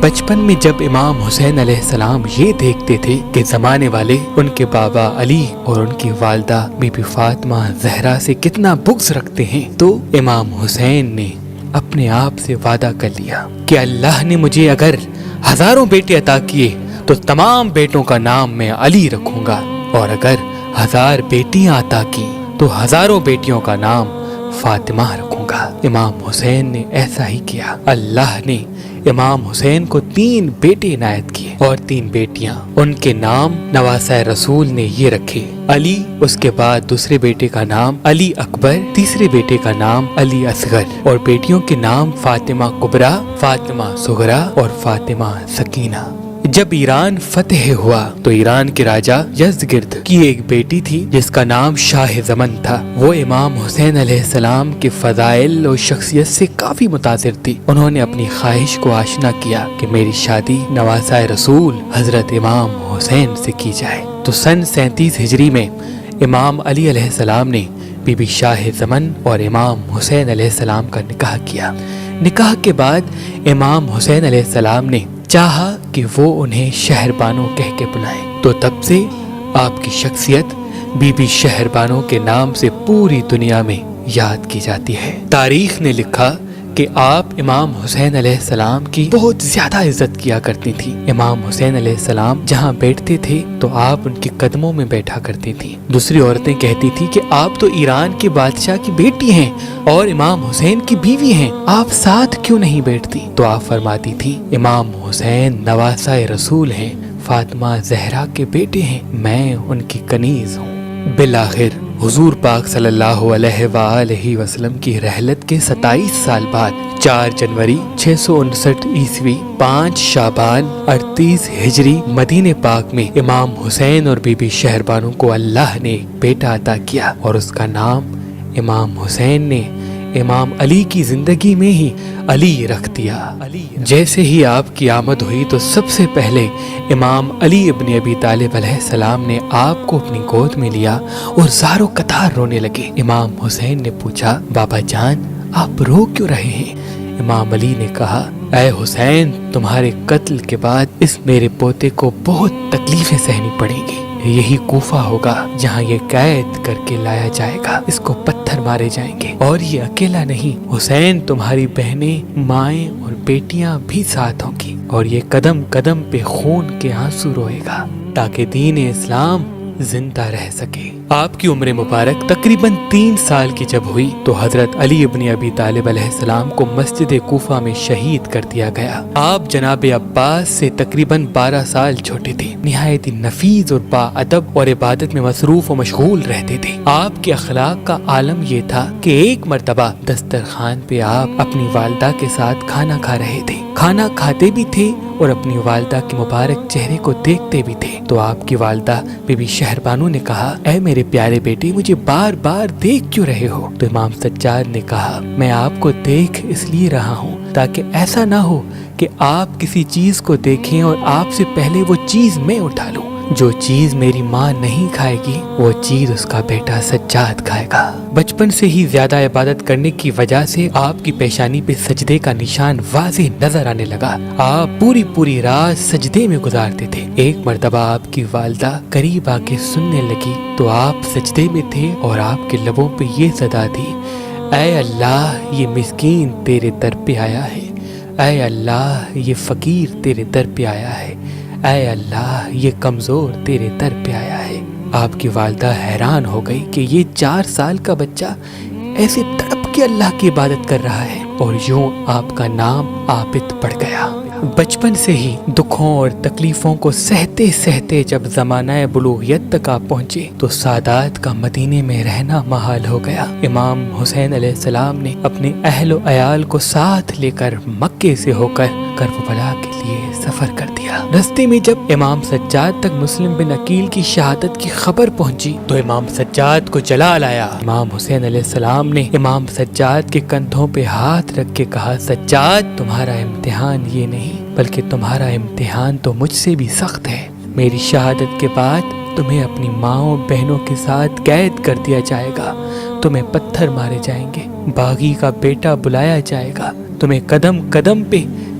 بچپن میں جب امام حسین علیہ السلام یہ دیکھتے تھے کہ زمانے والے ان کے بابا علی اور ان کی والدہ بی بی فاطمہ زہرا سے کتنا بغض رکھتے ہیں، تو امام حسین نے اپنے آپ سے وعدہ کر لیا کہ اللہ نے مجھے اگر ہزاروں بیٹے عطا کیے تو تمام بیٹوں کا نام میں علی رکھوں گا، اور اگر 1000 بیٹیاں عطا کی تو ہزاروں بیٹیوں کا نام فاطمہ رکھوں گا۔ امام حسین نے ایسا ہی کیا۔ اللہ نے امام حسین کو 3 بیٹے عنایت کیے اور 3 بیٹیاں۔ ان کے نام نواسۂ رسول نے یہ رکھے: علی، اس کے بعد دوسرے بیٹے کا نام علی اکبر، تیسرے بیٹے کا نام علی اصغر، اور بیٹیوں کے نام فاطمہ کبریٰ، فاطمہ صغریٰ اور فاطمہ سکینہ۔ جب ایران فتح ہوا تو ایران کے راجہ یزدگرد کی ایک بیٹی تھی جس کا نام شاہ زمن تھا۔ وہ امام حسین علیہ السلام کے فضائل اور شخصیت سے کافی متاثر تھی۔ انہوں نے اپنی خواہش کو آشنا کیا کہ میری شادی نواسۂ رسول حضرت امام حسین سے کی جائے۔ تو سن 37 ہجری میں امام علی علیہ السلام نے بی بی شاہ زمن اور امام حسین علیہ السلام کا نکاح کیا۔ نکاح کے بعد امام حسین علیہ السلام نے چاہا کہ وہ انہیں شہر بانو کہہ کے بلائیں، تو تب سے آپ کی شخصیت بی بی شہر بانو کے نام سے پوری دنیا میں یاد کی جاتی ہے۔ تاریخ نے لکھا کہ آپ امام حسین علیہ السلام کی بہت زیادہ عزت کیا کرتی تھی۔ امام حسین علیہ السلام جہاں بیٹھتے تھے تو آپ ان کے قدموں میں بیٹھا کرتی تھی۔ دوسری عورتیں کہتی تھی کہ آپ تو ایران کے بادشاہ کی بیٹی ہیں اور امام حسین کی بیوی ہیں، آپ ساتھ کیوں نہیں بیٹھتی؟ تو آپ فرماتی تھی امام حسین نواسۂ رسول ہیں، فاطمہ زہرا کے بیٹے ہیں، میں ان کی کنیز ہوں۔ بالآخر حضور پاک صلی اللہ علیہ وآلہ وسلم کی رحلت کے 27 سال بعد 4 جنوری 659 عیسوی 5 شعبان 38 ہجری مدینہ پاک میں امام حسین اور بی بی شہر بانو کو اللہ نے ایک بیٹا عطا کیا، اور اس کا نام امام حسین نے امام علی کی زندگی میں ہی علی رکھ دیا۔ جیسے ہی آپ کی آمد ہوئی تو سب سے پہلے امام علی ابن ابی طالب علیہ السلام نے آپ کو اپنی گود میں لیا اور زاروں قطار رونے لگے۔ امام حسین نے پوچھا، بابا جان آپ رو کیوں رہے ہیں؟ امام علی نے کہا، اے حسین، تمہارے قتل کے بعد اس میرے پوتے کو بہت تکلیفیں سہنی پڑیں گی۔ یہی کوفہ ہوگا جہاں یہ قید کر کے لایا جائے گا، اس کو پتھر مارے جائیں گے، اور یہ اکیلا نہیں، حسین تمہاری بہنیں، مائیں اور بیٹیاں بھی ساتھ ہوں گی، اور یہ قدم قدم پہ خون کے آنسو روئے گا تاکہ دین اسلام زندہ رہ سکے۔ آپ کی عمر مبارک تقریباً 3 سال کی جب ہوئی تو حضرت علی ابن ابی طالب علیہ السلام کو مسجد کوفہ میں شہید کر دیا گیا۔ آپ جناب عباس سے تقریباً 12 سال چھوٹے تھے، نہایت نفیس اور با ادب اور عبادت میں مصروف و مشغول رہتے تھے۔ آپ کے اخلاق کا عالم یہ تھا کہ ایک مرتبہ دسترخوان پہ آپ اپنی والدہ کے ساتھ کھانا کھا رہے تھے، کھانا کھاتے بھی تھے اور اپنی والدہ کے مبارک چہرے کو دیکھتے بھی تھے۔ تو آپ کی والدہ بی بی شہر بانو نے کہا، اے میرے پیارے بیٹے، مجھے بار بار دیکھ کیوں رہے ہو؟ تو امام سجاد نے کہا، میں آپ کو دیکھ اس لیے رہا ہوں تاکہ ایسا نہ ہو کہ آپ کسی چیز کو دیکھیں اور آپ سے پہلے وہ چیز میں اٹھا لوں۔ جو چیز میری ماں نہیں کھائے گی وہ چیز اس کا بیٹا سجاد کھائے گا۔ بچپن سے ہی زیادہ عبادت کرنے کی وجہ سے آپ کی پیشانی پہ سجدے کا نشان واضح نظر آنے لگا۔ آپ پوری رات سجدے میں گزارتے تھے۔ ایک مرتبہ آپ کی والدہ قریب آ کے سننے لگی تو آپ سجدے میں تھے اور آپ کے لبوں پہ یہ صدا تھی، اے اللہ یہ مسکین تیرے در پہ آیا ہے، اے اللہ یہ فقیر تیرے در پہ آیا ہے، اے اللہ یہ کمزور تیرے در پہ آیا ہے۔ آپ کی والدہ حیران ہو گئی کہ یہ 4 سال کا بچہ ایسے تڑپ کے اللہ کی عبادت کر رہا ہے، اور یوں آپ کا نام عابد پڑ گیا۔ بچپن سے ہی دکھوں اور تکلیفوں کو سہتے سہتے جب زمانہ بلوغیت تک آپ پہنچے تو سادات کا مدینے میں رہنا محال ہو گیا۔ امام حسین علیہ السلام نے اپنے اہل و عیال کو ساتھ لے کر مکے سے ہو کر کربلا کے لیے سفر کر دیا۔ راستے میں جب امام سجاد تک مسلم بن عقیل کی شہادت کی خبر پہنچی تو امام سجاد کو جلال آیا۔ امام حسین علیہ السلام نے امام سجاد کے کندھوں پہ ہاتھ رکھ کے کہا، سجاد تمہارا امتحان یہ نہیں بلکہ تمہارا امتحان تو مجھ سے بھی سخت ہے۔ میری شہادت کے بعد تمہیں اپنی ماؤں بہنوں کے ساتھ قید کر دیا جائے گا، تمہیں پتھر مارے جائیں گے، باغی کا بیٹا بلایا جائے گا، تمہیں قدم قدم پہ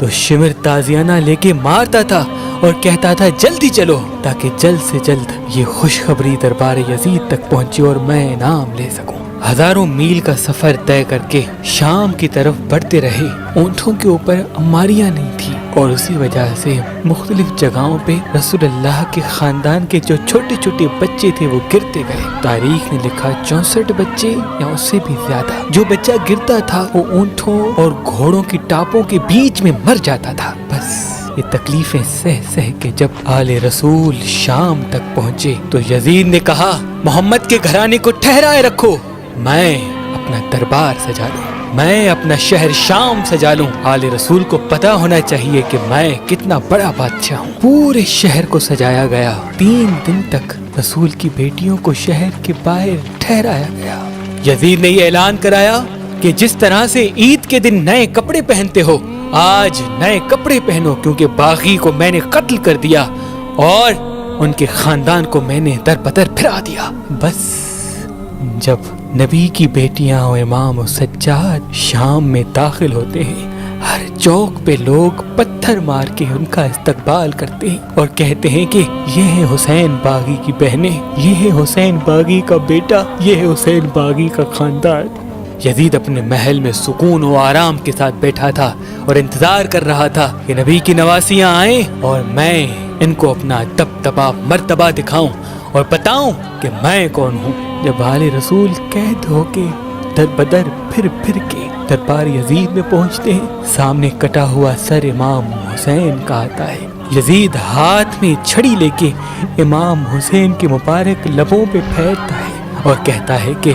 تو شمر تازیانہ لے کے مارتا تھا اور کہتا تھا جلدی چلو تاکہ جلد سے جلد یہ خوشخبری دربار یزید تک پہنچے اور میں انعام لے سکوں۔ ہزاروں میل کا سفر طے کر کے شام کی طرف بڑھتے رہے۔ اونٹوں کے اوپر اماریاں نہیں تھی اور اسی وجہ سے مختلف جگہوں پہ رسول اللہ کے خاندان کے جو چھوٹے چھوٹے بچے تھے وہ گرتے گئے۔ تاریخ نے لکھا 64 بچے یا اس سے بھی زیادہ۔ جو بچہ گرتا تھا وہ اونٹوں اور گھوڑوں کی ٹاپوں کے بیچ میں مر جاتا تھا۔ بس یہ تکلیفیں سہ کے جب آل رسول شام تک پہنچے تو یزید نے کہا محمد کے گھرانے کو ٹھہرائے رکھو، میں اپنا دربار سجا لوں، میں اپنا شہر شام سجا لوں۔ آل رسول کو پتا ہونا چاہیے کہ میں کتنا بڑا بادشاہ ہوں۔ پورے شہر کو سجایا گیا۔ 3 دن تک رسول کی بیٹیوں کو شہر کے باہر ٹھہرایا گیا۔ یزید نے یہ اعلان کرایا کہ جس طرح سے عید کے دن نئے کپڑے پہنتے ہو، آج نئے کپڑے پہنو، کیونکہ باغی کو میں نے قتل کر دیا اور ان کے خاندان کو میں نے در بدر پھرا دیا۔ بس جب نبی کی بیٹیاں اور امام و سجاد شام میں داخل ہوتے ہیں، ہر چوک پہ لوگ پتھر مار کے ان کا استقبال کرتے ہیں اور کہتے ہیں کہ یہ ہے حسین باغی کی بہنیں، یہ ہے حسین باغی کا بیٹا، یہ ہے حسین باغی کا خاندان۔ یزید اپنے محل میں سکون و آرام کے ساتھ بیٹھا تھا اور انتظار کر رہا تھا کہ نبی کی نواسیاں آئیں اور میں ان کو اپنا دبدبا مرتبہ دکھاؤں اور بتاؤں کہ میں کون ہوں۔ جب آل رسول قید ہو کے در بدر پھر کے دربار یزید میں پہنچتے ہیں، سامنے کٹا ہوا سر امام حسین کا آتا ہے۔ یزید ہاتھ میں چھڑی لے کے امام حسین کے مبارک لبوں پہ پھیرتا ہے اور کہتا ہے کہ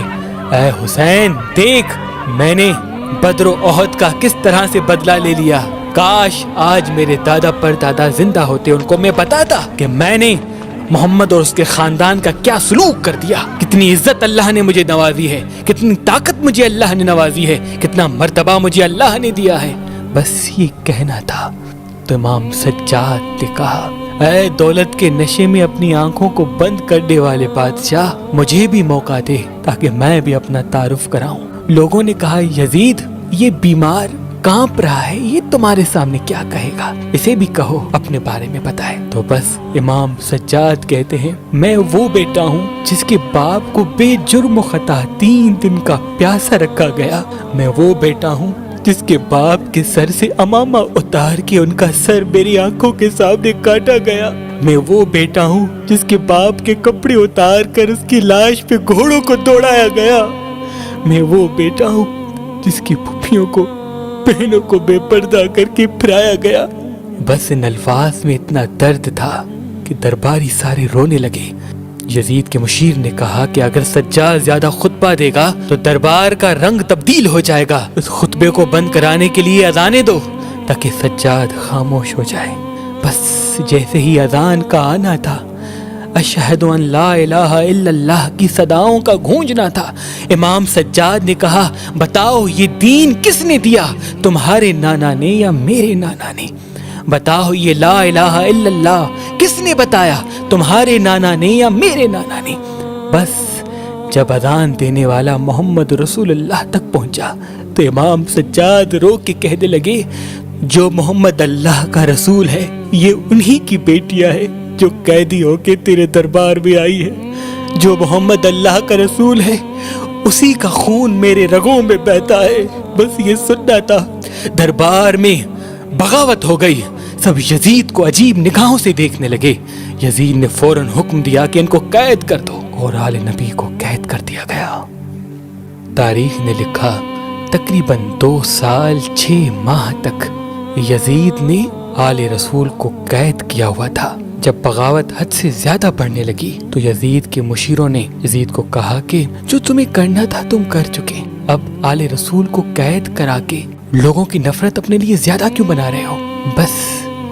اے حسین، دیکھ میں نے بدر و احد کا کس طرح سے بدلہ لے لیا۔ کاش آج میرے دادا پر دادا زندہ ہوتے، ان کو میں بتاتا کہ میں نے محمد اور اس کے خاندان کا کیا سلوک کر دیا، کتنی عزت اللہ نے مجھے نوازی ہے، کتنی طاقت مجھے اللہ نے نوازی ہے، کتنا مرتبہ مجھے اللہ نے دیا ہے۔ بس یہ کہنا تھا تو امام سجاد نے کہا اے دولت کے نشے میں اپنی آنکھوں کو بند کرنے والے بادشاہ، مجھے بھی موقع دے تاکہ میں بھی اپنا تعارف کراؤں۔ لوگوں نے کہا یزید یہ بیمار کانپ رہا ہے، یہ تمہارے سامنے کیا کہے گا، اسے بھی کہو اپنے بارے میں بتائے۔ تو بس امام سجاد کہتے ہیں میں وہ بیٹا ہوں جس کے باپ کو بے جرم و خطا 3 دن کا پیاسا رکھا گیا، میں وہ بیٹا ہوں جس کے باپ کے سر سے امامہ اتار کے ان کا سر میری آنکھوں کے سامنے کاٹا گیا، میں وہ بیٹا ہوں جس کے باپ کے کپڑے اتار کر اس کی لاش پہ گھوڑوں کو دوڑایا گیا، میں وہ بیٹا ہوں جس کی پھپھیوں کو بہنوں کو بے پردہ کر کے پھرایا گیا۔ بس ان الفاظ میں اتنا درد تھا کہ درباری سارے رونے لگے۔ یزید کے مشیر نے کہا کہ اگر سجاد زیادہ خطبہ دے گا تو دربار کا رنگ تبدیل ہو جائے گا، اس خطبے کو بند کرانے کے لیے اذانیں دو تاکہ سجاد خاموش ہو جائے۔ بس جیسے ہی اذان کا آنا تھا، اشہد ان لا الہ الا اللہ کی صداؤں کا گونجنا تھا، امام سجاد نے کہا بتاؤ یہ دین کس نے دیا، تمہارے نانا نے یا میرے نانا نے؟ بتاؤ یہ لا الہ الا اللہ کس نے بتایا، تمہارے نانا نے یا میرے نانا نے؟ بس جب اذان دینے والا محمد رسول اللہ تک پہنچا تو امام سجاد رو کے کہنے لگے جو محمد اللہ کا رسول ہے یہ انہی کی بیٹیاں ہے جو قیدی ہو کے تیرے دربار میں آئی ہے، جو محمد اللہ کا رسول ہے اسی کا خون میرے رگوں میں بہتا ہے۔ بس یہ سننا تھا۔ دربار میں بغاوت ہو گئی، سب یزید کو عجیب نگاہوں سے دیکھنے لگے۔ یزید نے فوراً حکم دیا کہ ان کو قید کر دو اور آل نبی کو قید کر دیا گیا۔ تاریخ نے لکھا تقریباً 2 سال 6 ماہ تک یزید نے آل رسول کو قید کیا ہوا تھا۔ جب بغاوت حد سے زیادہ بڑھنے لگی تو یزید کے مشیروں نے یزید کو کہا کہ جو تمہیں کرنا تھا تم کر چکے، اب آل رسول کو قید کرا کے لوگوں کی نفرت اپنے لیے زیادہ کیوں بنا رہے ہو؟ بس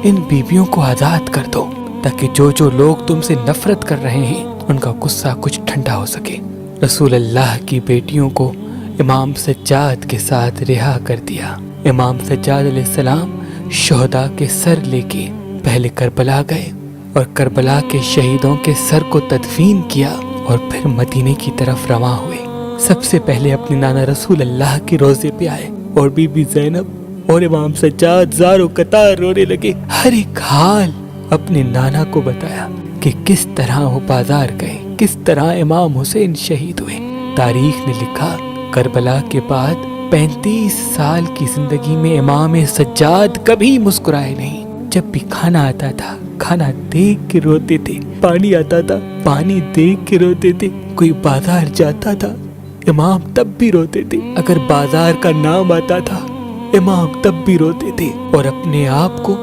ان بیویوں کو آزاد کر دو تاکہ جو لوگ تم سے نفرت کر رہے ہیں ان کا غصہ کچھ ٹھنڈا ہو سکے۔ رسول اللہ کی بیٹیوں کو امام سجاد کے ساتھ رہا کر دیا۔ امام سجاد علیہ السلام شہداء کے سر لے کے پہلے کربلا گئے اور کربلا کے شہیدوں کے سر کو تدفین کیا اور پھر مدینے کی طرف رواں ہوئے۔ سب سے پہلے اپنے نانا رسول اللہ کے روضے پہ آئے اور بی بی زینب اور امام سجاد زارو قطار رونے لگے۔ ہر ایک حال اپنے نانا کو بتایا کہ کس طرح وہ بازار گئے، کس طرح امام حسین شہید ہوئے۔ تاریخ نے لکھا کربلا کے بعد 35 سال کی زندگی میں امام سجاد کبھی مسکرائے نہیں۔ جب بھی کھانا آتا تھا کھانا دیکھ کے روتے تھے، پانی آتا تھا پانی دیکھ کے روتے تھے، کوئی بازار جاتا تھا امام تب بھی روتے تھے، اگر بازار کا نام آتا تھا امام تب بھی روتے تھے، اور اپنے آپ کو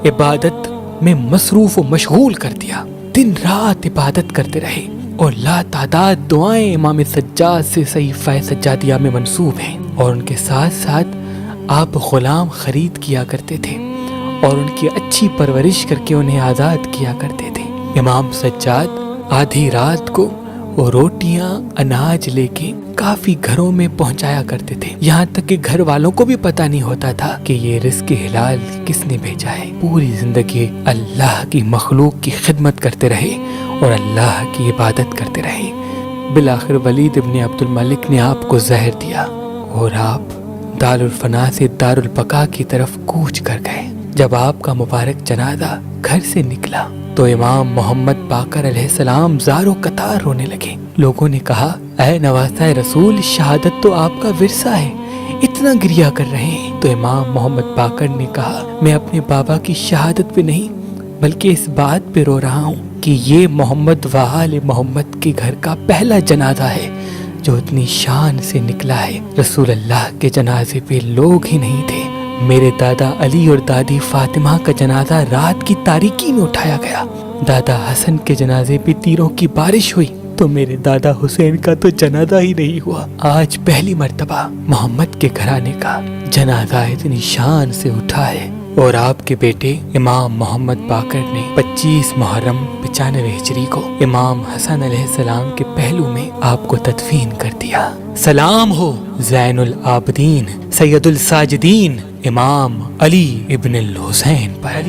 عبادت میں مصروف و مشغول کر دیا۔ دن رات عبادت کرتے رہے اور لا تعداد دعائیں امام سجاد سے صحیفہ سجادیہ میں منسوب ہیں، اور ان کے ساتھ ساتھ آپ غلام خرید کیا کرتے تھے اور ان کی اچھی پرورش کر کے انہیں آزاد کیا کرتے تھے۔ امام سجاد آدھی رات کو وہ روٹیاں اناج لے کے کافی گھروں میں پہنچایا کرتے تھے، یہاں تک کہ گھر والوں کو بھی پتہ نہیں ہوتا تھا کہ یہ رزق حلال کس نے بھیجا ہے۔ پوری زندگی اللہ کی مخلوق کی خدمت کرتے رہے اور اللہ کی عبادت کرتے رہے۔ بالآخر ولید ابن عبد الملک نے آپ کو زہر دیا اور آپ دار الفنا سے دار البقا کی طرف کوچ کر گئے۔ جب آپ کا مبارک جنازہ گھر سے نکلا تو امام محمد باقر علیہ السلام زارو قطار رونے لگے۔ لوگوں نے کہا اے نواسہ رسول، شہادت تو آپ کا ورثہ ہے، اتنا گریہ کر رہے ہیں۔ تو امام محمد باقر نے کہا میں اپنے بابا کی شہادت پہ نہیں بلکہ اس بات پہ رو رہا ہوں کہ یہ محمد و آل محمد کے گھر کا پہلا جنازہ ہے جو اتنی شان سے نکلا ہے۔ رسول اللہ کے جنازے پہ لوگ ہی نہیں تھے۔ میرے دادا علی اور دادی فاطمہ کا جنازہ رات کی تاریکی میں اٹھایا گیا، دادا حسن کے جنازے پہ تیروں کی بارش ہوئی، تو میرے دادا حسین کا تو جنازہ ہی نہیں ہوا۔ آج پہلی مرتبہ محمد کے گھرانے کا جنازہ اتنی شان سے اٹھا ہے، اور آپ کے بیٹے امام محمد باقر نے 25 محرم 95 ہجری کو امام حسن علیہ السلام کے پہلو میں آپ کو تدفین کر دیا۔ سلام ہو زین العابدین سید الساجدین امام علی ابن الحسین پر۔